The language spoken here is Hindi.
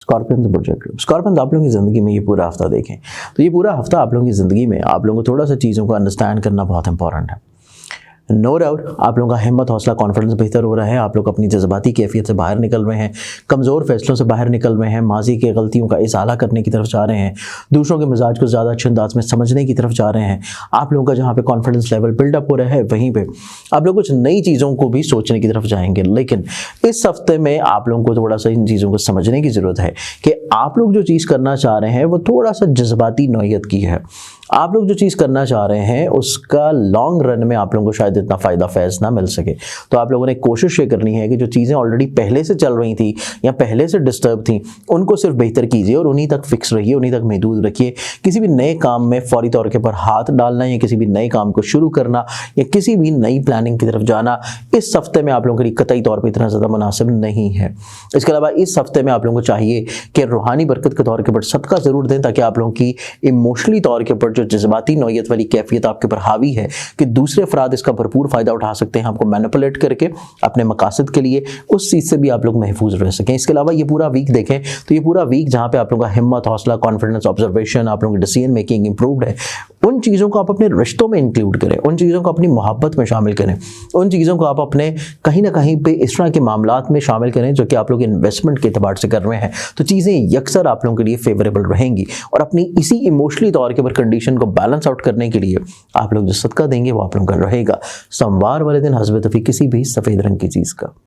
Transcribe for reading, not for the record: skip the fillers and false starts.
स्कॉर्पियन प्रोजेक्ट स्कॉर्पियन आप लोगों की ज़िंदगी में ये पूरा हफ्ता देखें तो ये पूरा हफ्ता आप लोगों की ज़िंदगी में आप लोगों को थोड़ा सा चीज़ों को अंडरस्टैंड करना बहुत इंपॉर्टेंट है। नो डाउट आप लोगों का हिम्मत हौसला कॉन्फिडेंस बेहतर हो रहा है, आप लोग अपनी जज्बाती कैफियत से बाहर निकल रहे हैं, कमज़ोर फैसलों से बाहर निकल रहे हैं, माजी की गलतियों का इजाला करने की तरफ जा रहे हैं, दूसरों के मिजाज को ज़्यादा अच्छे अंदाज में समझने की तरफ जा रहे हैं। आप लोगों का जहाँ पे कॉन्फिडेंस लेवल बिल्डअप हो रहा है वहीं पर आप लोग कुछ नई चीज़ों को भी सोचने की तरफ जाएंगे। लेकिन इस हफ्ते में आप लोगों को थोड़ा सा इन चीज़ों को समझने की ज़रूरत है कि आप लोग जो चीज़ करना चाह रहे हैं वो थोड़ा सा जज्बाती नौयत की है। आप लोग जो चीज़ करना चाह रहे हैं उसका लॉन्ग रन में आप लोगों को शायद इतना फ़ायदा फैज़ ना मिल सके। तो आप लोगों ने कोशिश ये करनी है कि जो चीज़ें ऑलरेडी पहले से चल रही थी या पहले से डिस्टर्ब थी उनको सिर्फ बेहतर कीजिए और उन्हीं तक फिक्स रहिए, उन्हीं तक महदूद रखिए। किसी भी नए काम में फौरी तौर के ऊपर हाथ डालना या किसी भी नए काम को शुरू करना या किसी भी नई प्लानिंग की तरफ जाना इस हफ्ते में आप लोगों के लिए कतई तौर पर इतना ज़्यादा मुनासिब नहीं है। इसके अलावा इस हफ्ते में आप लोगों को चाहिए कि रूहानी बरकत के तौर के ऊपर सदका ज़रूर दें ताकि आप लोगों की इमोशनली तौर के ऊपर जो जज्बाती नौयत वाली कैफियत आपके ऊपर हावी है कि दूसरे अफराद इसका भरपूर फ़ायदा उठा सकते हैं आपको मैनिपुलेट करके अपने मकासद के लिए, उस चीज़ से भी आप लोग महफूज रह सकें। इसके अलावा ये पूरा वीक देखें तो ये पूरा वीक जहाँ पे आप लोगों का हिम्मत हौसला कॉन्फिडेंस ऑब्जर्वेशन आप लोगों की डिसीजन मेकिंग इंप्रूव्ड है, उन चीज़ों को आप अपने रिश्तों में इंक्लूड करें, उन चीज़ों को अपनी मोहब्बत में शामिल करें, उन चीज़ों को आप अपने कहीं ना कहीं पे इस तरह के मामलात में शामिल करें जो कि आप लोग इन्वेस्टमेंट के एतबार से कर रहे हैं। तो चीज़ें यकसर आप लोगों के लिए फेवरेबल रहेंगी और अपनी इसी इमोशनली तौर के ऊपर कंडीशन को बैलेंस आउट करने के लिए आप लोग जो सदका देंगे वो आप लोगों का रहेगा सोमवार वाले दिन हस्बत फी किसी भी सफ़ेद रंग की चीज़ का।